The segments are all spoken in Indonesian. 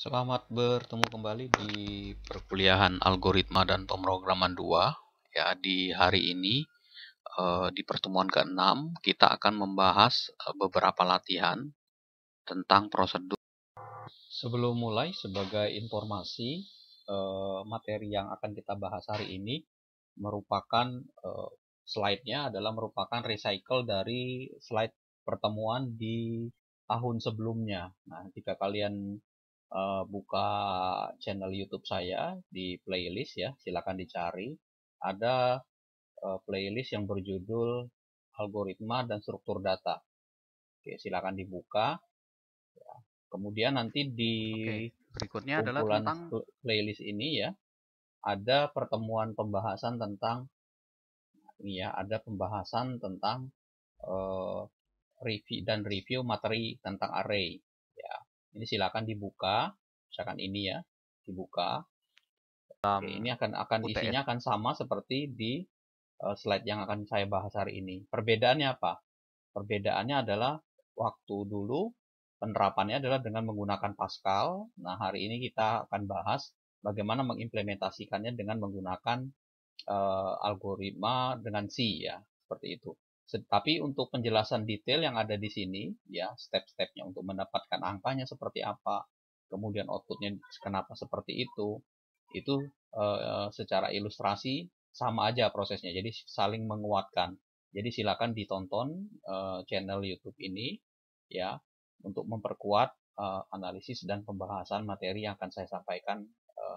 Selamat bertemu kembali di perkuliahan algoritma dan pemrograman 2. Ya, di hari ini di pertemuan ke-6 kita akan membahas beberapa latihan tentang prosedur. Sebelum mulai, sebagai informasi, materi yang akan kita bahas hari ini merupakan slide-nya adalah merupakan recycle dari slide pertemuan di tahun sebelumnya. Nah, jika kalian buka channel YouTube saya di playlist ya, silakan dicari. Ada playlist yang berjudul algoritma dan struktur data. Oke, silakan dibuka. Kemudian nanti di Berikutnya adalah kumpulan tentang playlist ini ya, ada pertemuan pembahasan tentang ini ya, ada pembahasan tentang review materi tentang array. Ya, ini silakan dibuka, misalkan ini ya, dibuka. Oke, ini akan isinya akan sama seperti di slide yang akan saya bahas hari ini. Perbedaannya apa? Perbedaannya adalah waktu dulu penerapannya adalah dengan menggunakan Pascal. Nah, hari ini kita akan bahas bagaimana mengimplementasikannya dengan menggunakan algoritma dengan C ya, seperti itu. Tapi untuk penjelasan detail yang ada di sini ya, step-stepnya untuk mendapatkan angkanya seperti apa, kemudian outputnya kenapa seperti itu secara ilustrasi sama aja prosesnya, jadi saling menguatkan. Jadi silakan ditonton channel YouTube ini ya untuk memperkuat analisis dan pembahasan materi yang akan saya sampaikan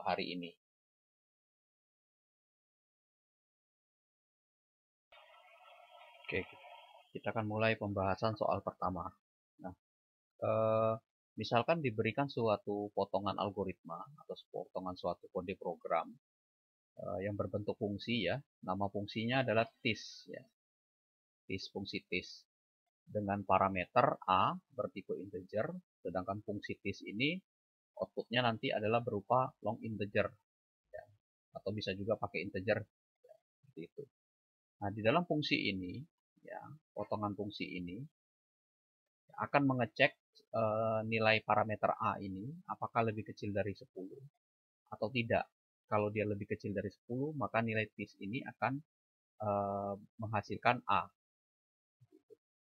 hari ini. Oke, kita akan mulai pembahasan soal pertama. Nah, misalkan diberikan suatu potongan algoritma atau potongan suatu kode program yang berbentuk fungsi ya, nama fungsinya adalah tis ya, fungsi tis dengan parameter a bertipe integer, sedangkan fungsi tis ini outputnya nanti adalah berupa long integer ya, atau bisa juga pakai integer ya, seperti itu. Nah, di dalam fungsi ini ya, potongan fungsi ini akan mengecek nilai parameter A ini apakah lebih kecil dari 10 atau tidak. Kalau dia lebih kecil dari 10, maka nilai tis ini akan menghasilkan A.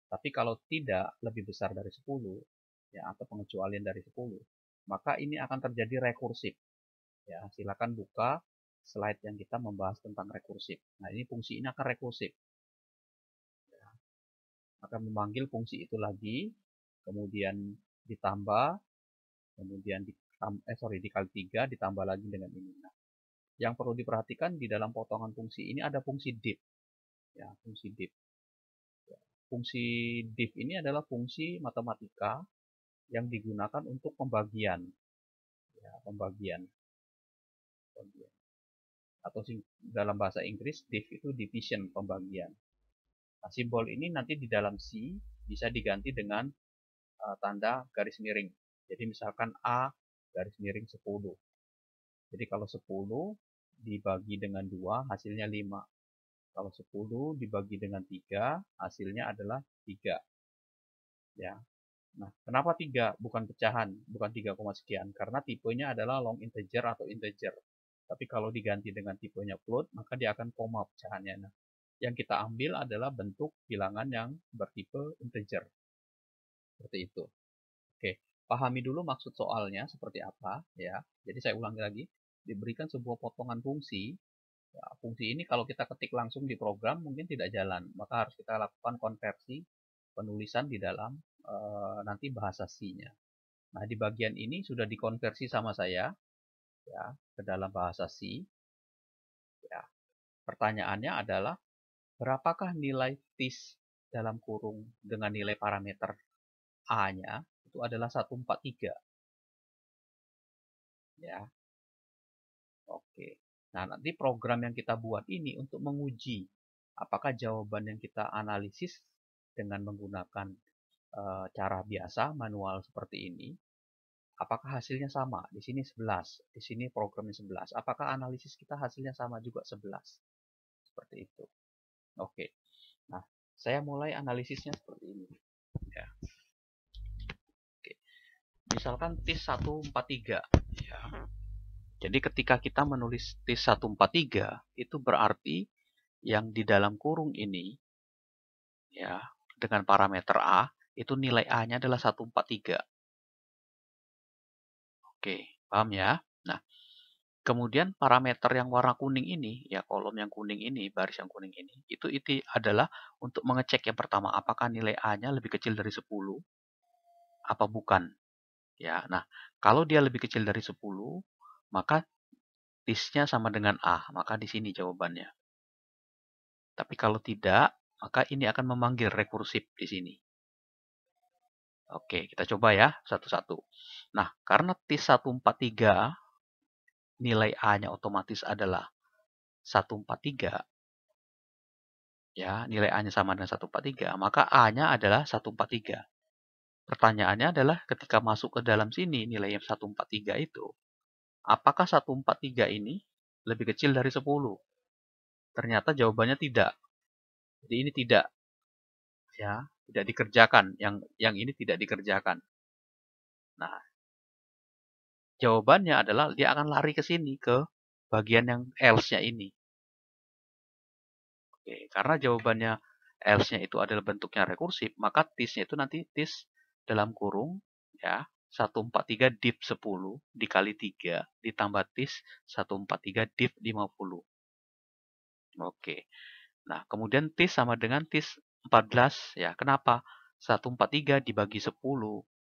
Tapi kalau tidak lebih besar dari 10 ya, atau pengecualian dari 10, maka ini akan terjadi rekursif. Ya, silakan buka slide yang kita membahas tentang rekursif. Nah, ini fungsi ini akan rekursif. Ya, akan memanggil fungsi itu lagi, kemudian ditambah, kemudian dikali 3 ditambah lagi dengan ini. Nah, yang perlu diperhatikan di dalam potongan fungsi ini ada fungsi diff. Ya, fungsi diff. Ya, fungsi diff ini adalah fungsi matematika yang digunakan untuk pembagian. Ya, pembagian. Atau dalam bahasa Inggris diff itu division, pembagian. Nah, simbol ini nanti di dalam C bisa diganti dengan tanda garis miring. Jadi misalkan A garis miring 10. Jadi kalau 10 dibagi dengan 2 hasilnya 5. Kalau 10 dibagi dengan 3 hasilnya adalah 3. Ya. Nah, kenapa 3 bukan pecahan, bukan 3, sekian? Karena tipenya adalah long integer atau integer. Tapi kalau diganti dengan tipenya float, maka dia akan koma pecahannya. Nah, yang kita ambil adalah bentuk bilangan yang bertipe integer. Seperti itu. Oke, pahami dulu maksud soalnya seperti apa ya. Jadi saya ulangi lagi, diberikan sebuah potongan fungsi. Ya, fungsi ini kalau kita ketik langsung di program mungkin tidak jalan, maka harus kita lakukan konversi penulisan di dalam nanti bahasa C-nya. Nah, di bagian ini sudah dikonversi sama saya ya ke dalam bahasa C. Ya, pertanyaannya adalah berapakah nilai tis dalam kurung dengan nilai parameter A-nya itu adalah 143. Ya. Oke. Nah, nanti program yang kita buat ini untuk menguji apakah jawaban yang kita analisis dengan menggunakan cara biasa manual seperti ini, apakah hasilnya sama? Di sini 11, di sini programnya 11. Apakah analisis kita hasilnya sama juga 11? Seperti itu. Oke. Nah, saya mulai analisisnya seperti ini. Ya. Oke. misalkan TIS 143 ya. Jadi ketika kita menulis TIS 143 itu berarti yang di dalam kurung ini ya dengan parameter A itu nilai A-nya adalah 143. Oke, paham ya? Nah, kemudian parameter yang warna kuning ini, ya kolom yang kuning ini, baris yang kuning ini, itu adalah untuk mengecek yang pertama, apakah nilai A-nya lebih kecil dari 10, apa bukan. Ya, nah, kalau dia lebih kecil dari 10, maka TIS-nya sama dengan A, maka di sini jawabannya. Tapi kalau tidak, maka ini akan memanggil rekursif di sini. Oke, kita coba ya, satu-satu. Nah, karena TIS 143, nilai A-nya otomatis adalah 143, ya, nilai A-nya sama dengan 143, maka A-nya adalah 143. Pertanyaannya adalah ketika masuk ke dalam sini nilai 143 itu, apakah 143 ini lebih kecil dari 10? Ternyata jawabannya tidak. Jadi ini tidak, ya, tidak dikerjakan. Yang ini tidak dikerjakan. Nah, jawabannya adalah dia akan lari ke sini ke bagian yang else-nya ini. Oke, karena jawabannya else-nya itu adalah bentuknya rekursif, maka TIS-nya itu nanti TIS dalam kurung ya 143 div 10 dikali 3 ditambah TIS 143 div 50. Oke. Nah, kemudian TIS sama dengan TIS 14 ya. Kenapa? 143 dibagi 10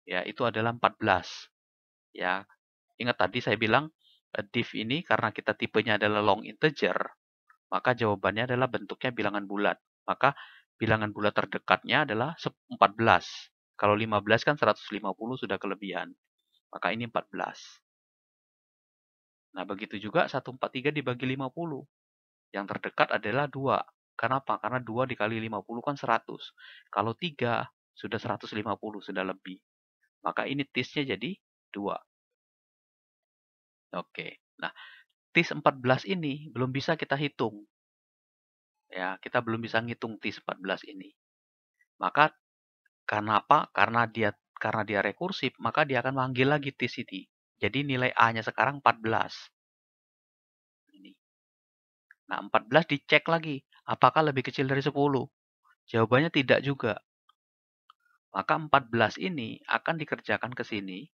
ya itu adalah 14. Ya. Ingat tadi saya bilang div ini karena kita tipenya adalah long integer, maka jawabannya adalah bentuknya bilangan bulat. Maka bilangan bulat terdekatnya adalah 14. Kalau 15 kan 150 sudah kelebihan. Maka ini 14. Nah, begitu juga 143 dibagi 50. Yang terdekat adalah 2. Kenapa? Karena 2 dikali 50 kan 100. Kalau 3 sudah 150, sudah lebih. Maka ini TIS-nya jadi 2. Oke. Nah, TIS 14 ini belum bisa kita hitung. Ya, kita belum bisa ngitung TIS 14 ini. Maka karena apa? Karena dia rekursif, maka dia akan manggil lagi TIS ini. Jadi nilai A-nya sekarang 14. Ini. Nah, 14 dicek lagi. Apakah lebih kecil dari 10? Jawabannya tidak juga. Maka 14 ini akan dikerjakan ke sini.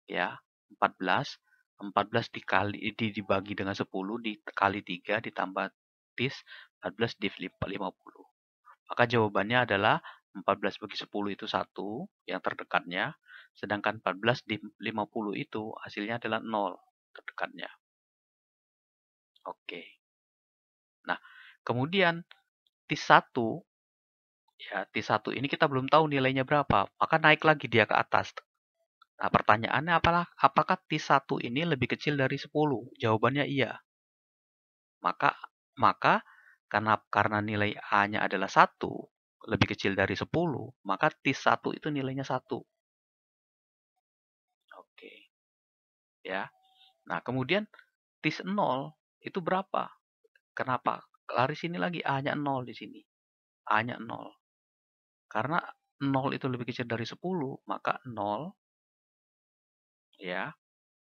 Ya, 14. 14 dibagi dengan 10 dikali 3 ditambah TIS 14 div 50. Maka jawabannya adalah 14 bagi 10 itu 1 yang terdekatnya. Sedangkan 14 di 50 itu hasilnya adalah 0 terdekatnya. Oke. Nah, kemudian TIS 1, ya TIS 1 ini kita belum tahu nilainya berapa. Maka naik lagi dia ke atas. Nah, pertanyaannya apakah TIS 1 ini lebih kecil dari 10? Jawabannya iya. Maka karena nilai A-nya adalah 1, lebih kecil dari 10, maka TIS 1 itu nilainya 1. Oke. Ya. Nah, kemudian TIS 0 itu berapa? Kenapa? Lari sini lagi A-nya 0 di sini. A-nya 0. Karena 0 itu lebih kecil dari 10, maka 0 ya,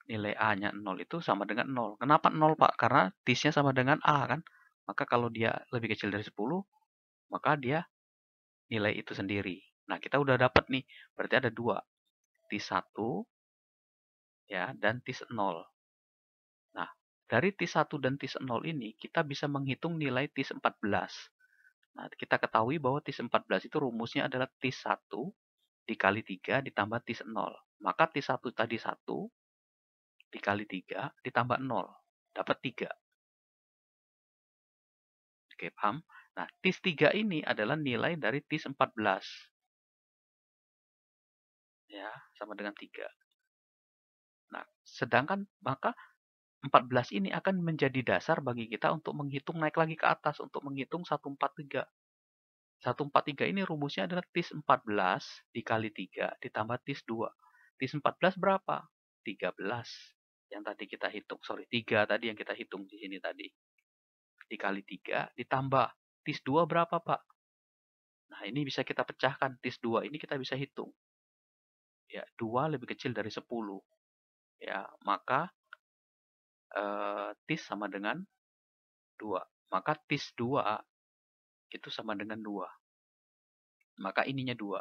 nilai A-nya 0 itu sama dengan 0. Kenapa 0, Pak? Karena TIS-nya sama dengan A kan? Maka kalau dia lebih kecil dari 10, maka dia nilai itu sendiri. Nah, kita udah dapat nih. Berarti ada 2. TIS 1 ya, dan TIS 0. Nah, dari TIS 1 dan TIS 0 ini, kita bisa menghitung nilai TIS 14. Nah, kita ketahui bahwa TIS 14 itu rumusnya adalah TIS 1 dikali 3 ditambah TIS 0. Maka TIS 1 tadi 1 dikali 3 ditambah 0. Dapat 3. Oke, paham? Nah, TIS 3 ini adalah nilai dari TIS 14. Ya, sama dengan 3. Nah, sedangkan maka 14 ini akan menjadi dasar bagi kita untuk menghitung naik lagi ke atas, untuk menghitung 143. 143 ini rumusnya adalah TIS 14 dikali 3 ditambah TIS 2. TIS 14 berapa? 13 yang tadi kita hitung. Sorry, 3 tadi yang kita hitung di sini tadi. Dikali 3 ditambah TIS 2 berapa, Pak? Nah, ini bisa kita pecahkan. TIS 2 ini kita bisa hitung. ya 2 lebih kecil dari 10, ya maka TIS sama dengan 2. Maka TIS 2 itu sama dengan 2. Maka ininya 2.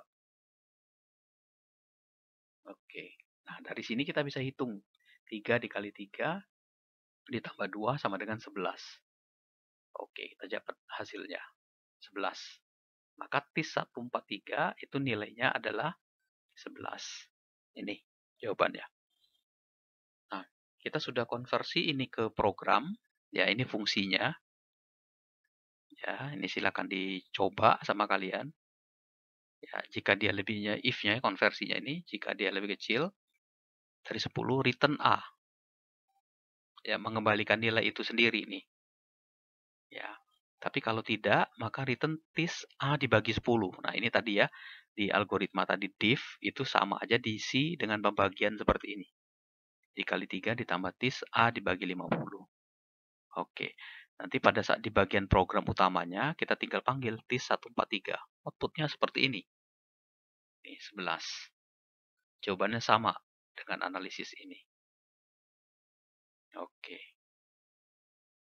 Oke. Nah, dari sini kita bisa hitung. 3 dikali 3 ditambah 2 sama dengan 11. Oke, kita dapat hasilnya. 11. Maka TIS 143 itu nilainya adalah 11. Ini jawabannya. Nah, kita sudah konversi ini ke program. Ya, ini fungsinya. Ya, ini silakan dicoba sama kalian. Ya, jika dia lebihnya, if-nya, konversinya ini, jika dia lebih kecil dari 10, return A. Ya, mengembalikan nilai itu sendiri nih. Ya, tapi kalau tidak, maka return TIS A dibagi 10. Nah, ini tadi ya, di algoritma tadi diff, itu sama aja diisi dengan pembagian seperti ini. Dikali 3 ditambah TIS A dibagi 50. Oke, nanti pada saat di bagian program utamanya, kita tinggal panggil TIS 143. Outputnya seperti ini. Ini 11. Jawabannya sama dengan analisis ini. Oke.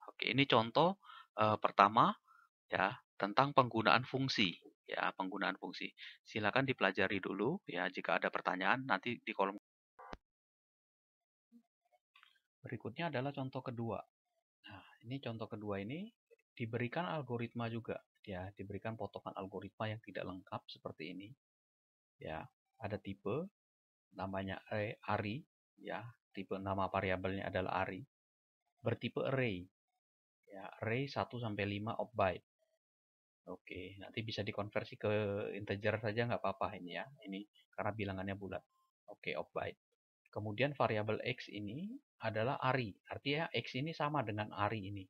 Oke, ini contoh pertama ya tentang penggunaan fungsi. Ya, penggunaan fungsi. Silakan dipelajari dulu ya, jika ada pertanyaan nanti di kolom. Berikutnya adalah contoh kedua. Nah, ini contoh kedua ini diberikan algoritma juga ya, diberikan potongan algoritma yang tidak lengkap seperti ini. Ya, ada tipe namanya ARI ya, tipe nama variabelnya adalah ARI. Bertipe array. Ya, array 1 sampai 5 byte. Oke, nanti bisa dikonversi ke integer saja nggak apa-apa ini ya. Ini karena bilangannya bulat. Oke, byte. Kemudian variabel x ini adalah ARI. Artinya x ini sama dengan ARI ini.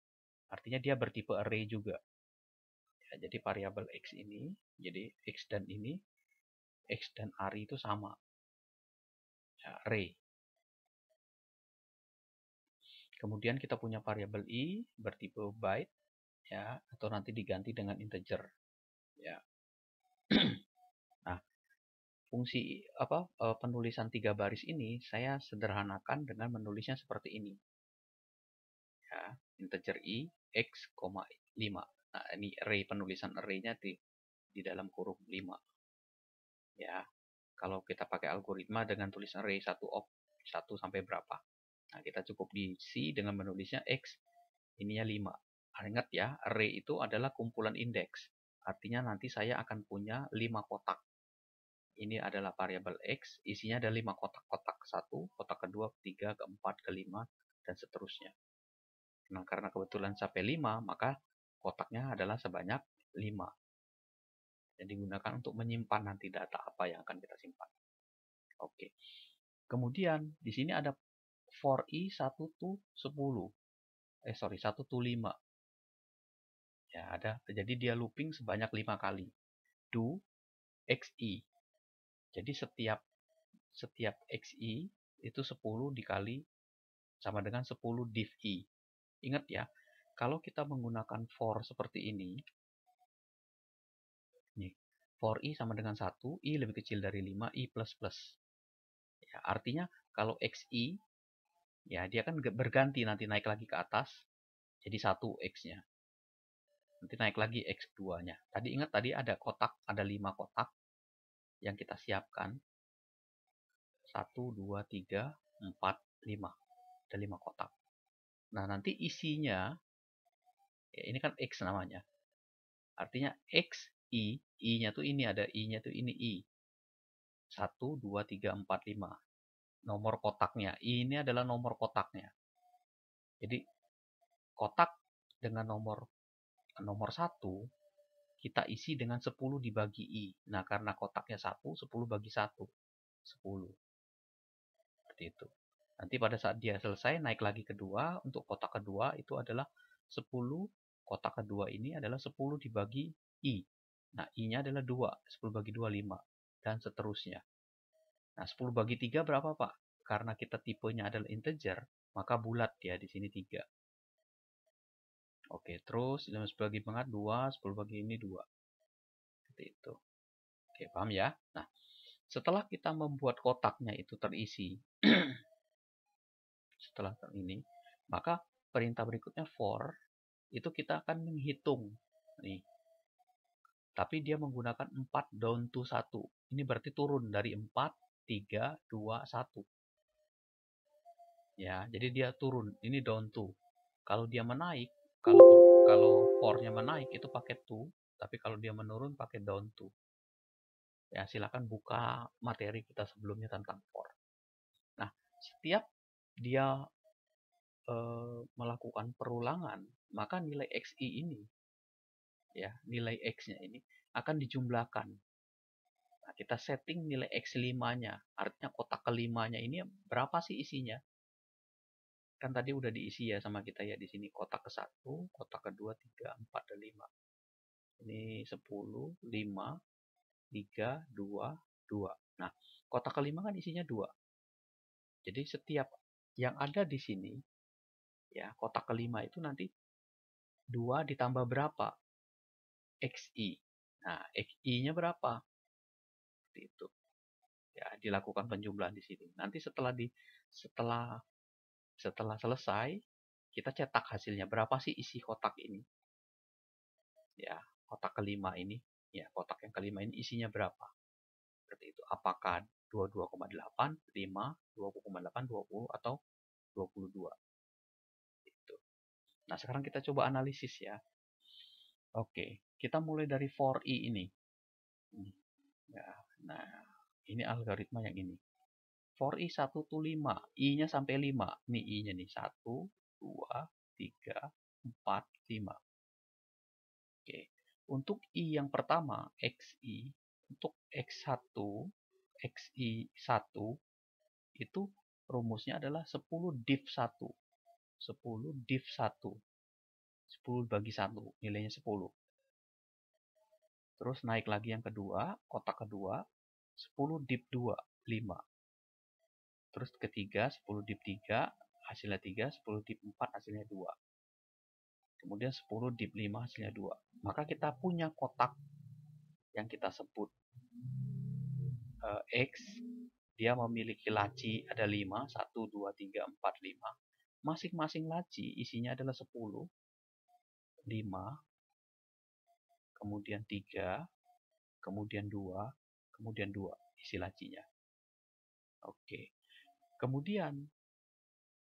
Artinya dia bertipe array juga. Ya, jadi variabel x ini, jadi x dan ini, x dan ARI itu sama. Ya, array. Kemudian kita punya variabel i bertipe byte ya, atau nanti diganti dengan integer. Ya. Nah, fungsi penulisan 3 baris ini saya sederhanakan dengan menulisnya seperti ini. Ya, integer i x, 5. Nah, ini array, penulisan array-nya di dalam kurung 5. Ya. Kalau kita pakai algoritma dengan tulisan array 1 sampai berapa. Nah, kita cukup diisi dengan menulisnya x, ininya 5. Ingat ya, array itu adalah kumpulan indeks. Artinya nanti saya akan punya 5 kotak. Ini adalah variabel x, isinya ada 5 kotak. Kotak 1, kotak kedua, ketiga, keempat, kelima, dan seterusnya. Nah, karena kebetulan sampai 5, maka kotaknya adalah sebanyak 5. Yang digunakan untuk menyimpan nanti data apa yang akan kita simpan. Oke. Kemudian, di sini ada for i 1 to 10. 1 to 5. Ya, ada. Jadi dia looping sebanyak 5 kali. Do xi. Jadi setiap xi itu 10 dikali sama dengan 10 div i. Ingat ya, kalau kita menggunakan for seperti ini, nih, for i sama dengan 1, i lebih kecil dari 5, i plus plus. Ya, artinya kalau xi, ya dia kan berganti nanti naik lagi ke atas, jadi 1 x-nya. Nanti naik lagi x2-nya. Tadi ingat tadi ada kotak, ada 5 kotak yang kita siapkan. 1, 2, 3, 4, 5. Ada 5 kotak. Nah, nanti isinya, ya ini kan x namanya. Artinya x, i-nya tuh ini, ada i-nya tuh ini, i. 1, 2, 3, 4, 5. Nomor kotaknya. I ini adalah nomor kotaknya. Jadi, kotak dengan nomor 1, kita isi dengan 10 dibagi i. Nah, karena kotaknya 1, 10 bagi 1. 10. Seperti itu. Nanti pada saat dia selesai, naik lagi kedua. Untuk kotak kedua itu adalah 10. Kotak kedua ini adalah 10 dibagi i. Nah, i-nya adalah 2. 10 bagi 2, 5. Dan seterusnya. Nah, 10 bagi 3 berapa, Pak? Karena kita tipenya adalah integer, maka bulat ya, di sini 3. Oke, terus 10 bagi 4, 2. 10 bagi ini 2. Seperti itu. Oke, paham ya? Nah, setelah kita membuat kotaknya itu terisi, setelah ini, maka perintah berikutnya for, itu kita akan menghitung. Nih, tapi dia menggunakan 4 down to 1. Ini berarti turun dari 4, 3, 2, 1. Ya, jadi dia turun. Ini down to. Kalau dia menaik, kalau for-nya menaik itu pakai to, tapi kalau dia menurun pakai down to. Ya, silakan buka materi kita sebelumnya tentang for. Nah, setiap dia melakukan perulangan, maka nilai XI ini, ya, nilai X-nya ini akan dijumlahkan. Nah, kita setting nilai X5-nya, artinya kotak kelimanya ini berapa sih isinya? Kan tadi udah diisi ya sama kita ya di sini kotak ke-1, kotak kedua, 3, 4, dan 5. Ini 10, 5, 3, 2, 2. Nah, kotak kelima kan isinya 2. Jadi setiap yang ada di sini, ya, kotak kelima itu nanti 2 ditambah berapa? XI. Nah, XI-nya berapa? Seperti itu. Ya, dilakukan penjumlahan di sini. Nanti setelah selesai, kita cetak hasilnya. Berapa sih isi kotak ini? Ya, kotak kelima ini. Ya, kotak yang kelima ini isinya berapa? Seperti itu. Apakah 22,8, 5, 20,8, 20, atau 22? Itu. Nah, sekarang kita coba analisis ya. Oke, kita mulai dari for i ini. Ya, nah, ini algoritma yang ini. For i 1 to 5, i-nya sampai 5. Ini i-nya nih, 1, 2, 3, 4, 5. Oke, untuk i yang pertama, xi, untuk x1, xi1, itu rumusnya adalah 10 div 1. 10 div 1. 10 bagi 1, nilainya 10. Terus naik lagi yang kedua, kotak kedua, 10 div 2, 5. Terus ketiga, 10 div 3, hasilnya 3, 10 div 4, hasilnya 2. Kemudian 10 div 5, hasilnya 2. Maka kita punya kotak yang kita sebut X, dia memiliki laci ada 5, 1, 2, 3, 4, 5. Masing-masing laci isinya adalah 10, 5, kemudian 3, kemudian 2, kemudian 2 isi lacinya. Oke. Kemudian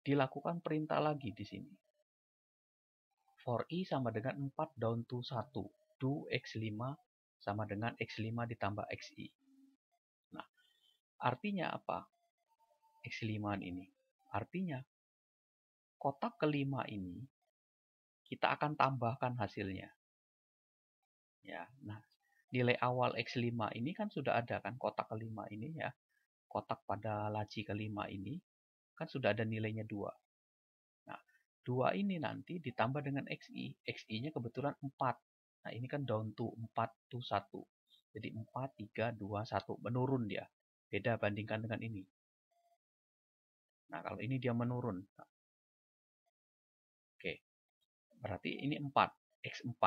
dilakukan perintah lagi di sini. For i sama dengan 4 down to 1. Do x5 sama dengan x5 ditambah xi. Nah, artinya apa? X5 ini. Artinya, kotak kelima ini kita akan tambahkan hasilnya. Ya, nah, nilai awal X5 ini kan sudah ada kan, kotak kelima ini ya. Kotak pada laci kelima ini kan sudah ada nilainya 2. Nah, 2 ini nanti ditambah dengan XI. XI-nya kebetulan 4. Nah, ini kan down to 4 to 1. Jadi 4, 3, 2, 1. Menurun dia. Beda bandingkan dengan ini. Nah, kalau ini dia menurun. Oke. Berarti ini 4. X4.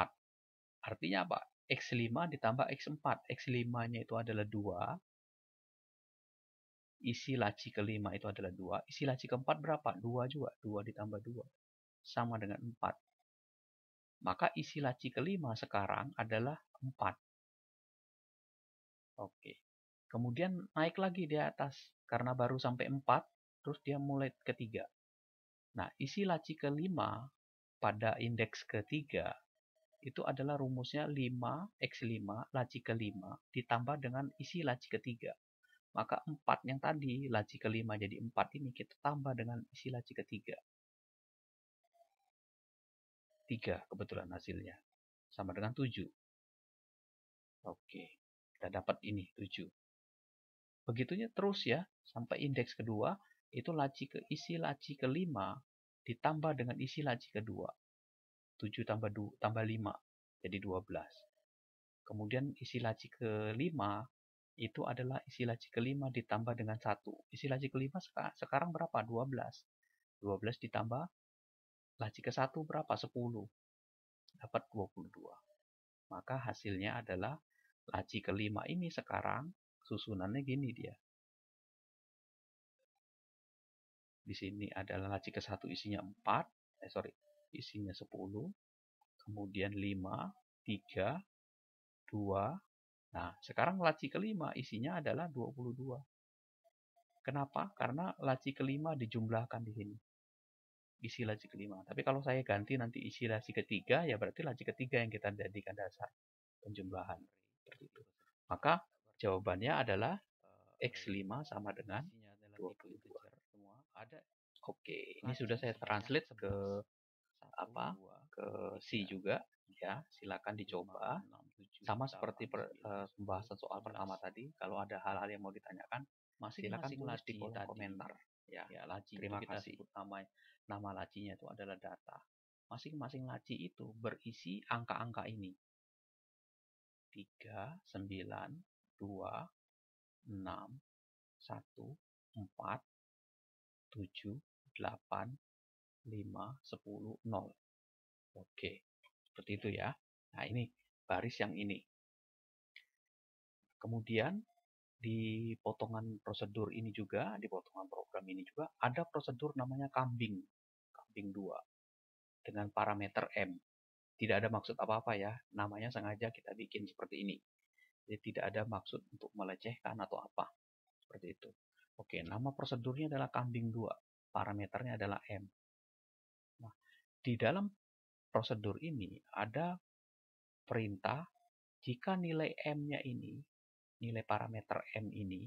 Artinya apa? X5 ditambah X4. X5-nya itu adalah 2. Isi laci kelima itu adalah 2. Isi laci keempat berapa? 2 juga. 2 ditambah 2. Sama dengan 4. Maka isi laci kelima sekarang adalah 4. Oke. Kemudian naik lagi di atas. Karena baru sampai 4, terus dia mulai ketiga. Nah, isi laci kelima pada indeks ketiga itu adalah rumusnya 5x5 laci kelima ditambah dengan isi laci ketiga. Maka 4 yang tadi, laci kelima jadi 4 ini kita tambah dengan isi laci ketiga. 3 kebetulan hasilnya. Sama dengan 7. Oke, kita dapat ini 7. Begitunya terus ya, sampai indeks kedua, itu isi laci kelima ditambah dengan isi laci kedua. 7 tambah 5, jadi 12. Kemudian isi laci kelima, itu adalah isi laci kelima ditambah dengan 1. Isi laci kelima sekarang berapa? 12. 12 ditambah laci ke-1 berapa? 10. Dapat 22. Maka hasilnya adalah laci kelima ini sekarang susunannya gini dia. Di sini adalah laci ke-1 isinya 4, isinya 10, kemudian 5, 3, 2. Nah, sekarang laci ke-5 isinya adalah 22. Kenapa? Karena laci ke-5 dijumlahkan di sini. Isi laci ke-5. Tapi kalau saya ganti nanti isi laci ke-3, ya berarti laci ke-3 yang kita jadikan dasar penjumlahan. Seperti itu. Maka jawabannya adalah X5 sama dengan 22. Oke, ini sudah saya translate ke C juga ya. Silakan dicoba. Sama seperti pembahasan soal pertama tadi, kalau ada hal-hal yang mau ditanyakan, silakan tulis di kolom komentar ya. Terima kasih. Nama lacinya itu adalah data. Masing-masing laci itu berisi angka-angka ini. 3, 9, 2, 6, 1, 4, 7, 8, 5, 10, 0. Oke, seperti itu ya. Nah, ini baris yang ini. Kemudian, di potongan prosedur ini juga, di potongan program ini juga, ada prosedur namanya kambing 2, dengan parameter M. Tidak ada maksud apa-apa ya, namanya sengaja kita bikin seperti ini. Jadi tidak ada maksud untuk melecehkan atau apa. Seperti itu. Oke, nama prosedurnya adalah kambing 2. Parameternya adalah M. Nah, di dalam prosedur ini ada perintah jika nilai M-nya ini, nilai parameter M ini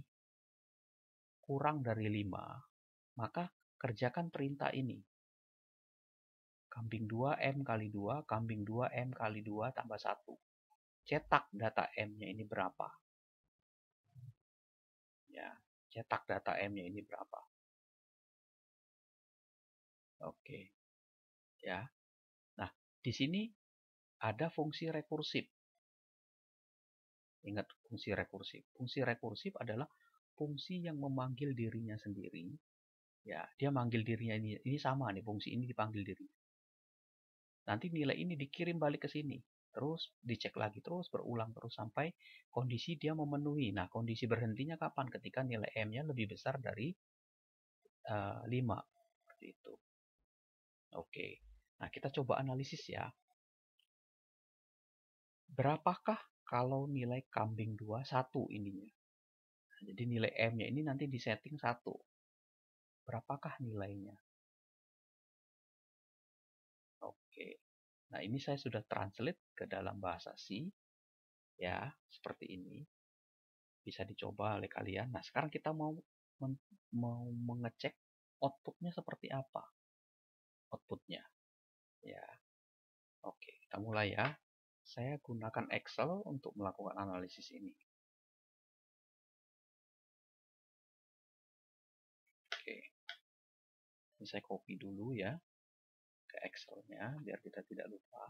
kurang dari 5, maka kerjakan perintah ini. Kambing 2 M kali 2, kambing 2 M kali 2 tambah 1. Cetak data M-nya ini berapa? Ya, cetak data M-nya ini berapa? Oke. Ya. Nah, di sini ada fungsi rekursif. Ingat fungsi rekursif. Fungsi rekursif adalah fungsi yang memanggil dirinya sendiri. Ya, dia manggil dirinya ini sama nih, fungsi ini dipanggil dirinya. Nanti nilai ini dikirim balik ke sini. Terus dicek lagi, terus berulang terus sampai kondisi dia memenuhi. Nah, kondisi berhentinya kapan? Ketika nilai M-nya lebih besar dari 5. Seperti itu. Oke. Nah, kita coba analisis ya. Berapakah kalau nilai kambing 2 1 ininya? Jadi nilai M-nya ini nanti disetting 1. Berapakah nilainya? Oke. Nah, ini saya sudah translate ke dalam bahasa C. Ya, seperti ini. Bisa dicoba oleh kalian. Nah, sekarang kita mau mengecek outputnya seperti apa. Outputnya. Ya. Oke, kita mulai ya. Saya gunakan Excel untuk melakukan analisis ini. Oke. Ini saya copy dulu ya ke Excel-nya biar kita tidak lupa.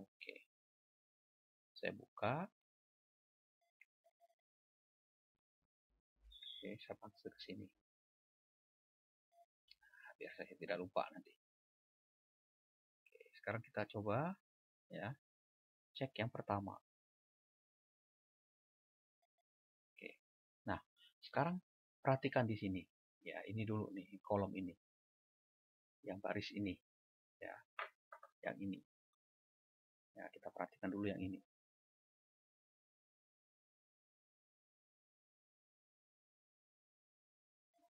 Oke. Saya buka. Oke, saya paste ke sini. Nah, biar saya tidak lupa nanti. Oke, sekarang kita coba ya. Cek yang pertama. Oke. Nah, sekarang perhatikan di sini. Ya, ini dulu nih, kolom ini. Yang baris ini. Ya. Yang ini. Ya, kita perhatikan dulu yang ini.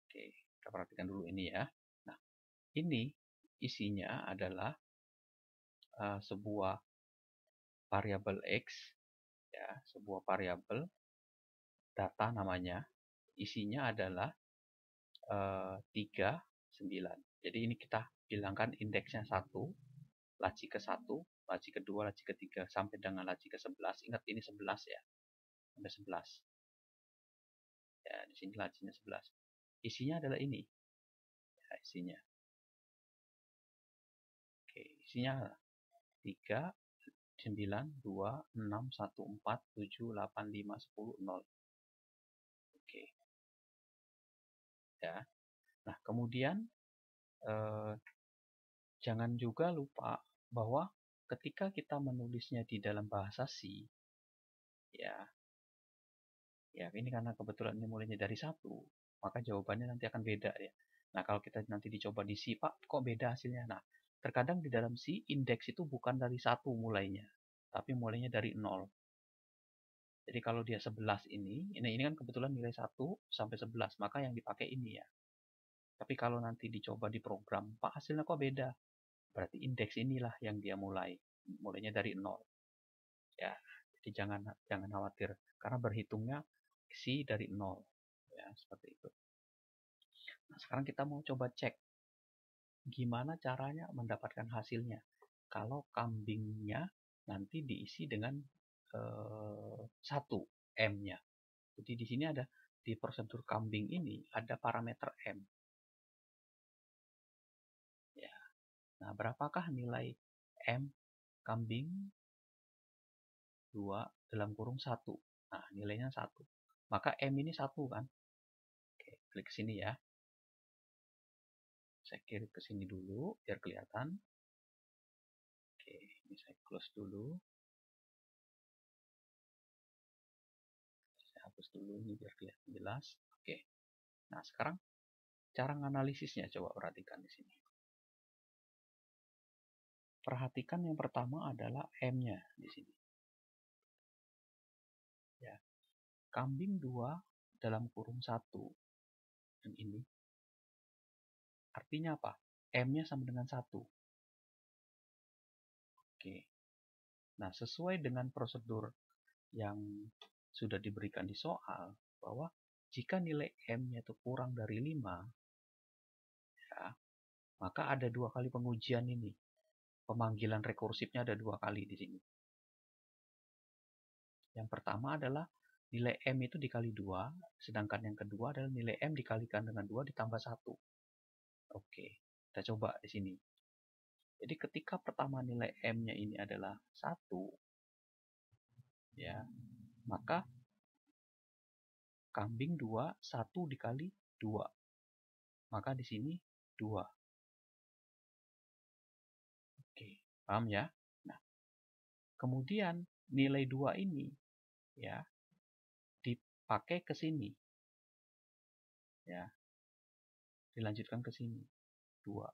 Oke, kita perhatikan dulu ini ya. Nah, ini isinya adalah sebuah variabel X. Ya, sebuah variabel data namanya. Isinya adalah 3, 9. Jadi ini kita bilangkan indeksnya 1, laci ke-1, laci ke-2, laci ke-3, sampai dengan laci ke-11. Ingat ini 11 ya. Sampai 11. Ya, di sini lacinya 11. Isinya adalah ini. Ya, isinya. Oke, isinya 3, 9, 2, 6, 1, 4, 7, 8, 5, 10, 0. Oke. Ya. Nah, kemudian jangan juga lupa bahwa ketika kita menulisnya di dalam bahasa C, ya ini karena kebetulan ini mulainya dari 1, maka jawabannya nanti akan beda ya. Nah, kalau kita nanti dicoba di C, Pak, kok beda hasilnya? Nah, terkadang di dalam C, indeks itu bukan dari 1 mulainya, tapi mulainya dari 0. Jadi kalau dia 11 ini kan kebetulan nilai 1 sampai 11, maka yang dipakai ini ya. Tapi kalau nanti dicoba di program, Pak, hasilnya kok beda? Berarti indeks inilah yang dia mulainya dari 0. Ya, jadi jangan khawatir, karena berhitungnya C dari 0. Ya, seperti itu. Nah, sekarang kita mau coba cek gimana caranya mendapatkan hasilnya. Kalau kambingnya nanti diisi dengan 1 M-nya. Jadi di sini ada di prosedur kambing ini ada parameter M. Ya. Nah, berapakah nilai M kambing 2 dalam kurung 1? Nah, nilainya 1. Maka M ini 1 kan? Oke, klik sini ya. Saya kirim ke sini dulu biar kelihatan. Oke, ini saya close dulu. Saya hapus dulu ini biar kelihatan jelas. Oke. Nah, sekarang cara menganalisisnya coba perhatikan di sini. Perhatikan yang pertama adalah M-nya di sini. Ya. Kambing 2 dalam kurung 1. Dan ini artinya apa? M-nya sama dengan 1. Oke. Nah, sesuai dengan prosedur yang sudah diberikan di soal, bahwa jika nilai M-nya itu kurang dari 5, ya, maka ada 2 kali pengujian ini. Pemanggilan rekursifnya ada 2 kali di sini. Yang pertama adalah nilai M itu dikali 2, sedangkan yang kedua adalah nilai M dikalikan dengan 2 ditambah 1. Oke, kita coba di sini. Jadi ketika pertama nilai M-nya ini adalah 1, ya, maka kambing 2, 1 dikali 2. Maka di sini 2. Oke, paham ya? Nah, kemudian nilai 2 ini ya dipakai ke sini. Ya. Dilanjutkan ke sini. 2.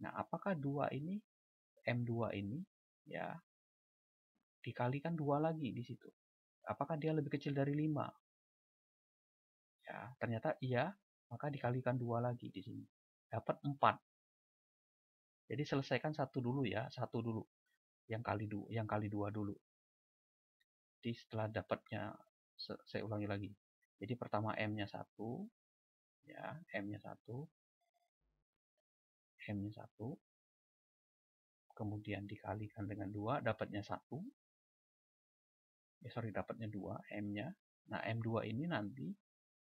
Nah, apakah 2 ini M2 ini ya dikalikan 2 lagi di situ? Apakah dia lebih kecil dari 5? Ya, ternyata iya, maka dikalikan 2 lagi di sini. Dapat 4. Jadi selesaikan 1 dulu ya, 1 dulu. Yang kali 2 dulu. Jadi setelah dapatnya saya ulangi lagi. Jadi pertama M-nya 1, ya, M-nya 1. M-nya 1. Kemudian dikalikan dengan 2, dapatnya 1. Dapatnya 2 M-nya. Nah, M2 ini nanti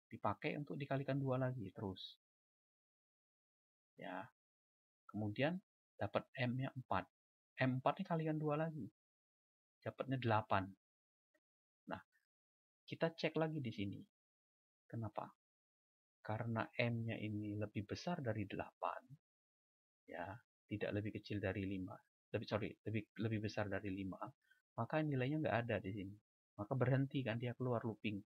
dipakai untuk dikalikan 2 lagi terus. Ya. Kemudian dapat M-nya 4. M4 ini kalikan 2 lagi. Dapatnya 8. Nah, kita cek lagi di sini. Kenapa? Karena M-nya ini lebih besar dari 8. Ya, tidak lebih kecil dari 5. Lebih besar dari 5. Maka nilainya nggak ada di sini. Maka berhenti kan dia keluar looping.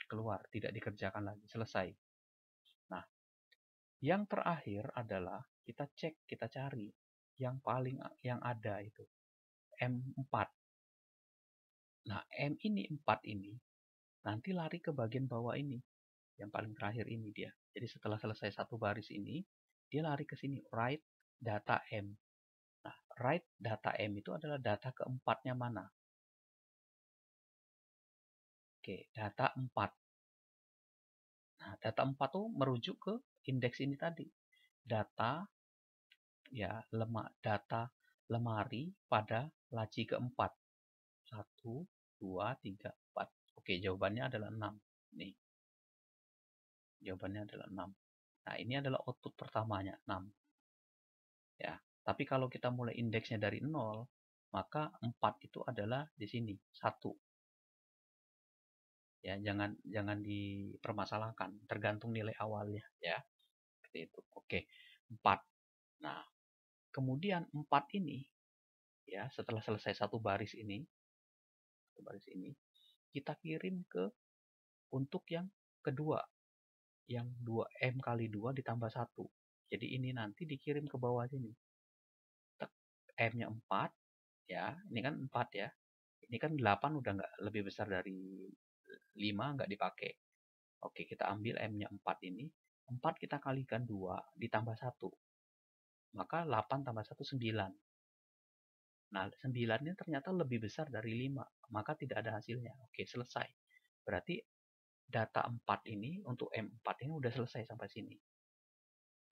Keluar, tidak dikerjakan lagi, selesai. Nah, yang terakhir adalah kita cek, kita cari yang ada itu M4. Nah, M ini 4 ini nanti lari ke bagian bawah ini, yang paling terakhir ini dia. Jadi setelah selesai satu baris ini, dia lari ke sini, write data M. Nah, write data M itu adalah data keempatnya mana? Oke, data 4. Nah, data 4 tuh merujuk ke indeks ini tadi. Data ya, data lemari pada laci keempat. 1, 2, 3, 4. Oke, jawabannya adalah 6. Nih. Jawabannya adalah 6. Nah, ini adalah output pertamanya, 6. Ya, tapi kalau kita mulai indeksnya dari 0, maka 4 itu adalah di sini, 1. Ya, jangan dipermasalahkan, tergantung nilai awalnya ya. Seperti itu. Oke, 4. Nah, kemudian 4 ini ya, setelah selesai satu baris ini, kita kirim ke untuk yang kedua, yang 2M kali 2 ditambah 1. Jadi ini nanti dikirim ke bawah sini. M-nya 4, ya, ini kan 4 ya. Ini kan 8 udah nggak lebih besar dari 5, nggak dipakai. Oke, kita ambil M-nya 4 ini. 4 kita kalikan 2 ditambah 1. Maka 8 tambah 1, 9. Nah, 9-nya ternyata lebih besar dari 5. Maka tidak ada hasilnya. Oke, selesai. Berarti data 4 ini untuk M4 ini udah selesai sampai sini.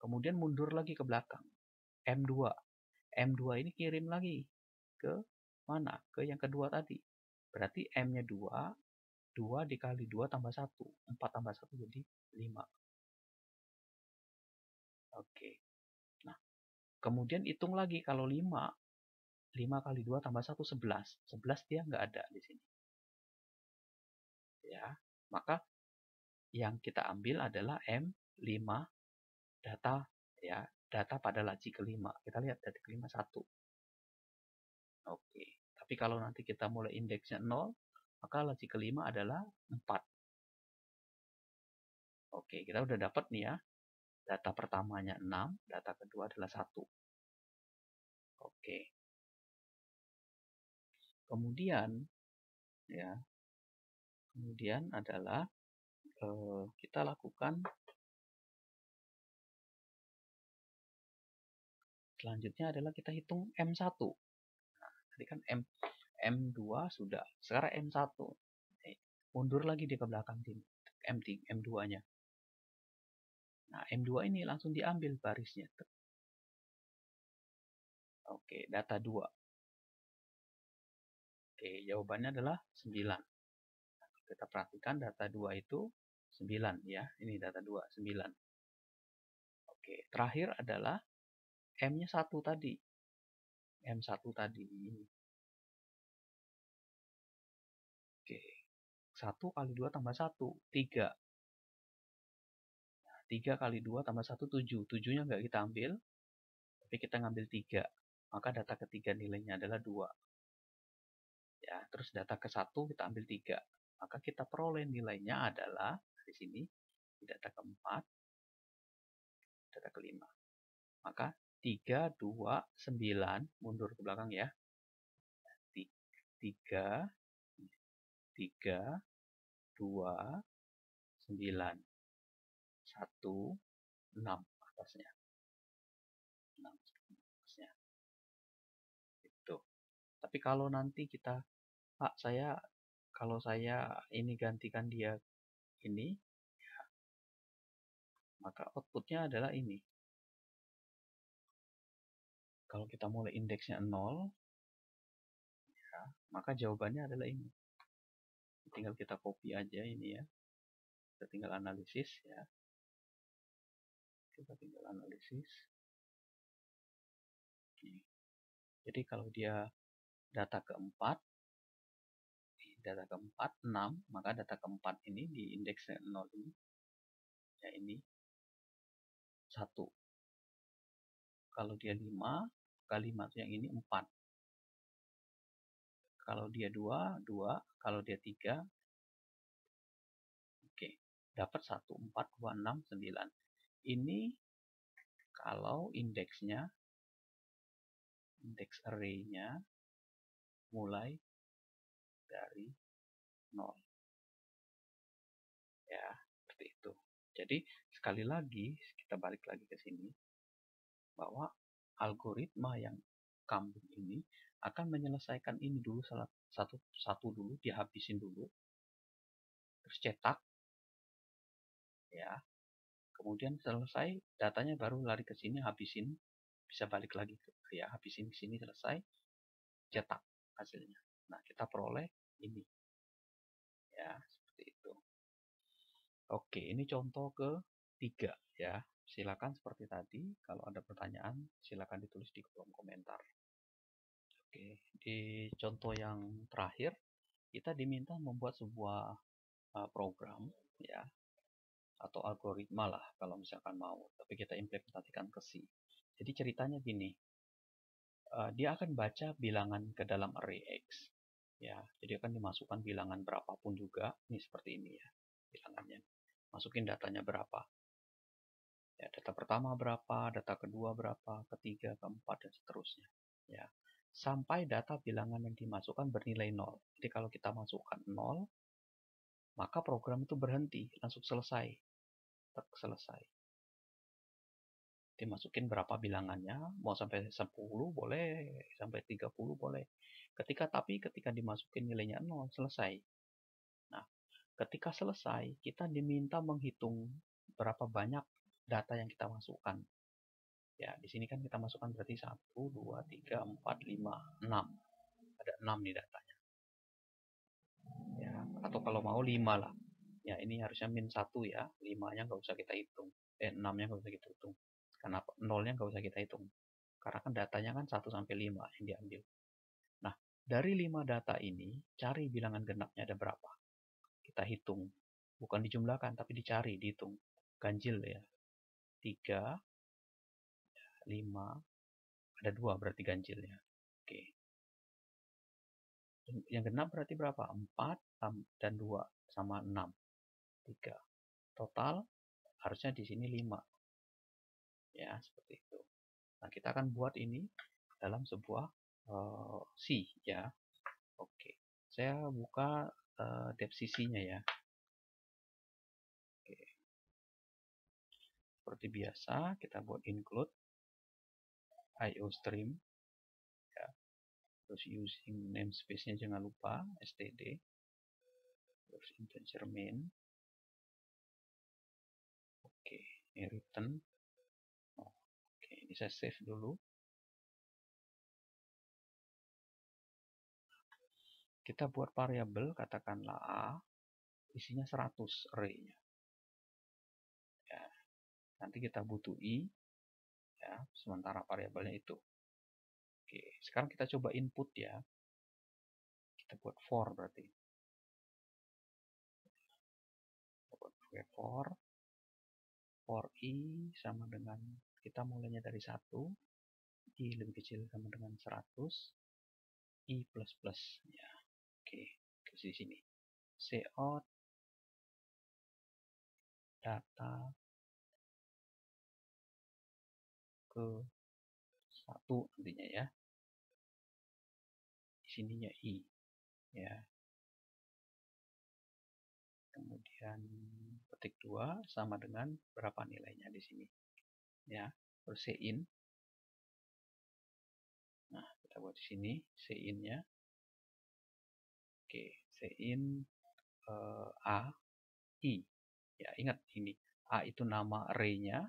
Kemudian mundur lagi ke belakang. M2. M2 ini kirim lagi ke mana? Ke yang kedua tadi. Berarti M-nya 2, 2 dikali 2 tambah 1. 4 tambah 1 jadi 5. Oke. Nah, kemudian hitung lagi kalau 5. 5 kali 2 tambah 1, 11. 11 dia nggak ada di sini. Ya, maka yang kita ambil adalah M5 data, ya, data pada laci kelima. Kita lihat data kelima 1. Oke. Tapi kalau nanti kita mulai indeksnya 0, maka laci kelima adalah 4. Oke, kita udah dapat nih ya. Data pertamanya 6, data kedua adalah 1. Oke. Kemudian ya, kemudian adalah kita lakukan selanjutnya adalah kita hitung M1. Nah, tadi kan M2 sudah, sekarang M1. Mundur lagi dia ke belakang sini, M2-nya. Nah, M2 ini langsung diambil barisnya. Oke, data 2. Oke, jawabannya adalah 9. Nah, kita perhatikan data 2 itu 9 ya. Ini data 2, 9. Oke, terakhir adalah M-nya 1 tadi. M1 tadi. Oke, 1 kali 2 tambah 1, 3. 3 kali 2 tambah 1, 7. 7-nya nggak kita ambil, tapi kita ngambil 3. Maka data ketiga nilainya adalah 2. Ya, terus data ke-1 kita ambil 3. Maka kita peroleh nilainya adalah di sini, di data keempat, data kelima. Maka 3, 2, 9, mundur ke belakang ya. 3, 3, 2, 9, 1, 6 atasnya. 6 atasnya. Itu. Tapi kalau nanti kita, Pak, kalau saya ini gantikan dia ini, ya, maka outputnya adalah ini. Kalau kita mulai indeksnya 0, ya, maka jawabannya adalah ini. Tinggal kita copy aja ini ya. Kita tinggal analisis ya. Kita tinggal analisis. Oke. Jadi kalau dia data keempat, 6, maka data keempat ini di indeks 0 ini, ya ini 1. Kalau dia 5, maka 5 itu yang ini 4. Kalau dia 2, 2. Kalau dia 3, oke. Dapat 1, 4, 2, 6, 9. Ini kalau indeksnya, indeks array-nya mulai dari 0. Ya, seperti itu. Jadi, sekali lagi, kita balik lagi ke sini, bahwa algoritma yang kambing ini akan menyelesaikan ini dulu, satu dulu, dihabisin dulu, terus cetak, ya, kemudian selesai, datanya baru lari ke sini, habisin, bisa balik lagi ke, ya, habisin ke sini, selesai, cetak hasilnya. Nah, kita peroleh ini, ya, seperti itu. Oke, ini contoh ke-3 ya. Silakan seperti tadi, kalau ada pertanyaan silakan ditulis di kolom komentar. Oke, di contoh yang terakhir kita diminta membuat sebuah program ya, atau algoritma lah kalau misalkan mau, tapi kita implementasikan ke C. Jadi ceritanya gini, dia akan baca bilangan ke dalam array X. Ya, jadi akan dimasukkan bilangan berapapun juga. Ini seperti ini ya, bilangannya. Masukin datanya berapa. Ya, data pertama berapa, data kedua berapa, ketiga, keempat, dan seterusnya. Ya, sampai data bilangan yang dimasukkan bernilai 0. Jadi kalau kita masukkan 0, maka program itu berhenti, langsung selesai. Selesai. Dimasukin berapa bilangannya, mau sampai 10 boleh, sampai 30 boleh. Ketika dimasukin nilainya 0, selesai. Nah, ketika selesai, kita diminta menghitung berapa banyak data yang kita masukkan. Ya, di sini kan kita masukkan berarti 1, 2, 3, 4, 5, 6. Ada 6 nih datanya. Ya, atau kalau mau 5 lah. Ya, ini harusnya min 1 ya. 5-nya nggak usah kita hitung. 6-nya nggak usah kita hitung. Karena 0-nya nggak usah kita hitung. Karena kan datanya kan 1 sampai 5 yang diambil. Nah, dari 5 data ini, cari bilangan genapnya ada berapa. Kita hitung. Bukan dijumlahkan, tapi dicari, dihitung. Ganjil ya. 3, 5, ada 2 berarti ganjilnya. Oke. Yang genap berarti berapa? 4 dan 2 sama 6. 3. Total harusnya di sini 5. Ya, seperti itu. Nah, kita akan buat ini dalam sebuah C ya. Oke. Saya buka depth-cc-nya ya. Oke. Seperti biasa, kita buat include IO stream ya. Terus using namespace-nya jangan lupa std. Terus integer main. Oke, ini return. Oke, ini saya save dulu. Kita buat variabel, katakanlah A, isinya 100 array-nya. Ya, nanti kita butuh I, ya, sementara variabelnya itu. Oke, sekarang kita coba input ya. Kita buat for berarti. Kita buat for I sama dengan, kita mulainya dari 1, I lebih kecil sama dengan 100, I plus plus. Ya, oke, terus di sini. Cout data ke 1 nantinya ya. Di sininya I. Ya. Kemudian petik 2 sama dengan berapa nilainya di sini. Ya, terus in. Nah, kita buat di sini in-nya. Oke, in A, I. Ya, ingat ini. A itu nama array-nya,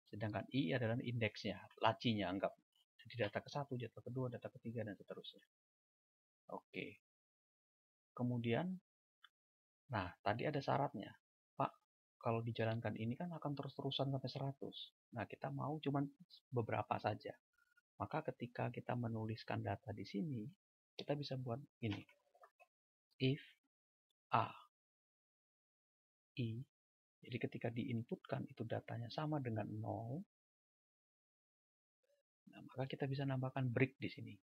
sedangkan I adalah indeksnya, lacinya anggap. Jadi data ke-1, data kedua, data ketiga, dan seterusnya. Oke. Kemudian, nah tadi ada syaratnya. Pak, kalau dijalankan ini kan akan terus-terusan sampai 100. Nah, kita mau cuman beberapa saja. Maka ketika kita menuliskan data di sini, kita bisa buat ini. If A, I, jadi ketika diinputkan itu datanya sama dengan 0, nah, maka kita bisa nambahkan break di sini.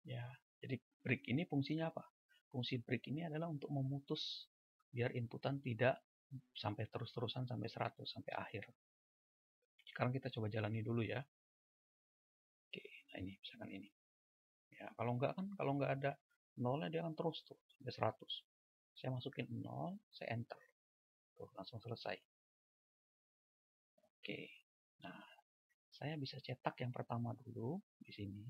Ya, jadi break ini fungsinya apa? Fungsi break ini adalah untuk memutus biar inputan tidak sampai terus-terusan sampai 100 sampai akhir. Sekarang kita coba jalani dulu ya. Oke, nah ini misalkan ini. Ya, kalau nggak ada nolnya dia akan terus tuh sampai 100. Saya masukin 0, saya enter. Tuh, langsung selesai. Oke. Nah, saya bisa cetak yang pertama dulu di sini.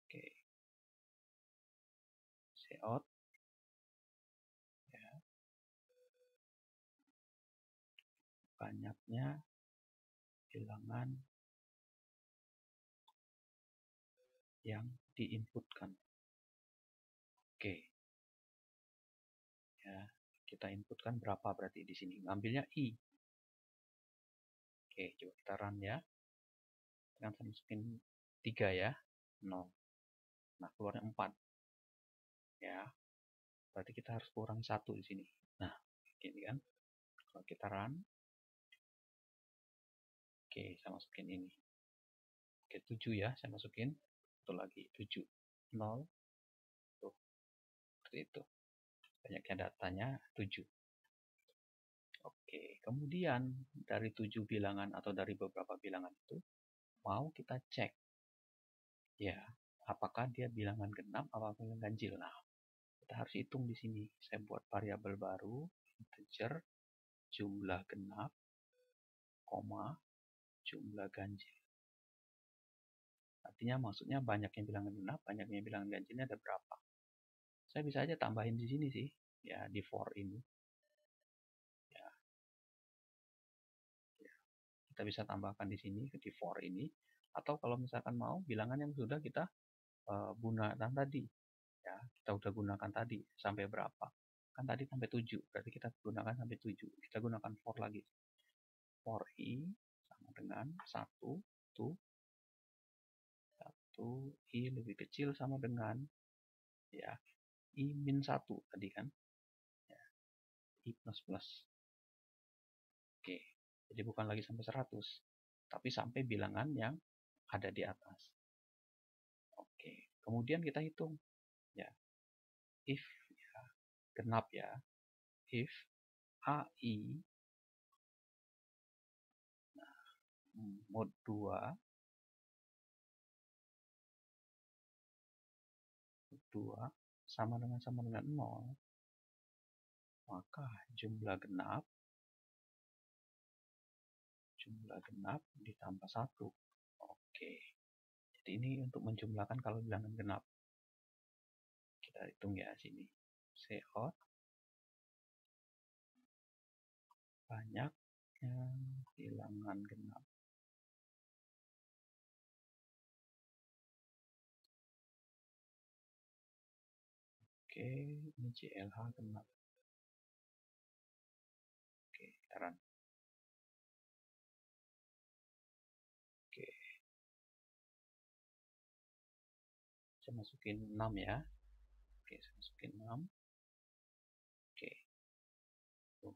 Oke. Cout. Ya. Banyaknya bilangan yang diinputkan. Oke. Ya, kita inputkan berapa berarti di sini? Ngambilnya I. Oke, coba kita run ya. Kita masukin 3 ya. 0. Nah, keluarnya 4. Ya. Berarti kita harus kurang 1 di sini. Nah, gini kan. Kalau kita run, Oke, saya masukin ini. Oke, 7 ya, saya masukin. Satu lagi, 7. 0. Tuh, seperti itu. Banyaknya datanya 7. Oke, kemudian dari 7 bilangan atau dari beberapa bilangan itu, mau kita cek. Ya, apakah dia bilangan genap atau bilangan ganjil. Nah, kita harus hitung di sini. Saya buat variabel baru, integer, jumlah genap, koma, jumlah ganjil. Artinya maksudnya banyaknya bilangan genap, banyaknya bilangan ganjilnya ada berapa. Saya bisa aja tambahin di sini sih, ya di for ini. Ya, kita bisa tambahkan di sini di for ini. Atau kalau misalkan mau bilangan yang sudah kita gunakan tadi, ya kita udah gunakan tadi sampai berapa? Kan tadi sampai 7, berarti kita gunakan sampai 7. Kita gunakan for lagi. For i sama dengan 1 tuh 1 i lebih kecil sama dengan ya i min 1 tadi kan ya, i plus plus. Oke, jadi bukan lagi sampai 100 tapi sampai bilangan yang ada di atas. Oke, kemudian kita hitung ya if ya, genap ya, if ai mod 2 sama dengan 0, maka jumlah genap ditambah 1. Oke, jadi ini untuk menjumlahkan kalau bilangan genap. Kita hitung ya sini. Cout banyaknya bilangan genap. Oke, ini CLH genap. Oke, kita run. Oke. Saya masukin 6 ya. Oke, saya masukin 6. Oke. Tuh.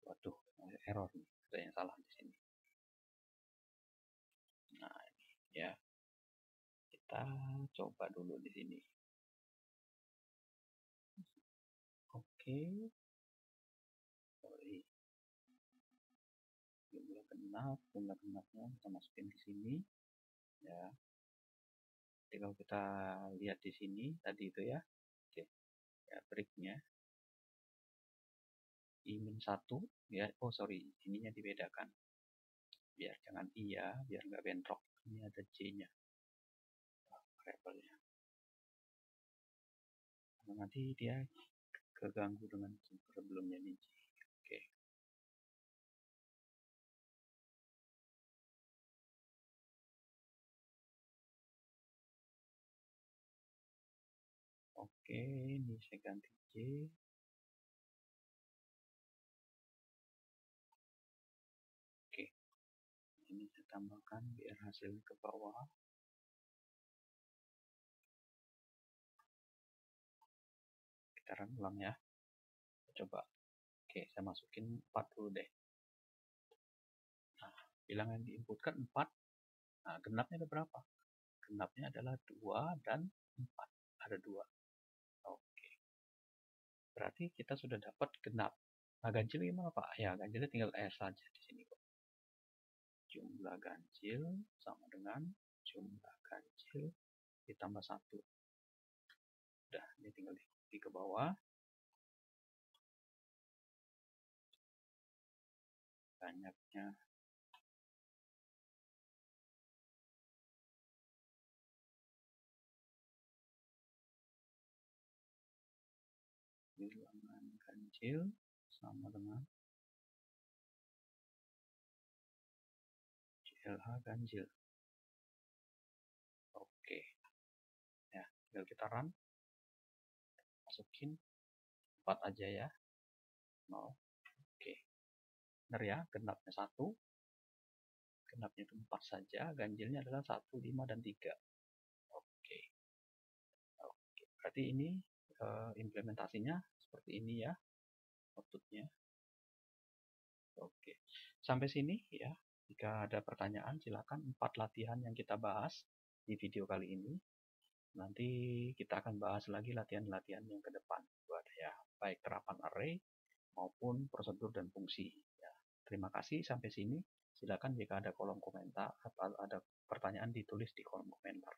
Waduh, error nih. Ada yang salah di sini. Nah, ini ya. Kita coba dulu di sini. Oke. Sorry. Jumlah genapnya kita masukin di sini. Ya. Jadi kalau kita lihat di sini tadi itu ya. Oke. Ya, triknya. I-1 ya. Oh, sorry. Ininya dibedakan. Biar jangan I ya, biar nggak bentrok. Ini ada C-nya. Variabelnya. Nanti dia keganggu dengan sebelumnya nih. Oke. Oke, ini saya ganti C. Oke. Ini saya tambahkan biar hasil ke bawah. Kita run ulang ya. Coba. Oke, saya masukin 4 dulu deh. Nah, bilangan yang diinputkan 4. Nah, genapnya ada berapa? Genapnya adalah 2 dan 4. Ada 2. Oke. Berarti kita sudah dapat genap. Nah, ganjil gimana, Pak? Ya, ganjilnya tinggal R saja di sini, Pak. Jumlah ganjil sama dengan jumlah ganjil ditambah 1. Udah, ini tinggal di ke bawah. Banyaknya bilangan ganjil sama dengan CLH ganjil. Oke. Ya, tinggal kita run. Masukin 4 aja ya. 0. Oke. Benar ya, genapnya 1. Genapnya itu 4 saja, ganjilnya adalah 1, 5, dan 3. Oke. Oke. Berarti ini implementasinya seperti ini ya, outputnya. Oke. Sampai sini ya. Jika ada pertanyaan, silakan. 4 latihan yang kita bahas di video kali ini. Nanti kita akan bahas lagi latihan-latihan yang ke depan buat ya, baik terapan array maupun prosedur dan fungsi. Ya, terima kasih sampai sini. Silakan jika ada kolom komentar atau ada pertanyaan ditulis di kolom komentar.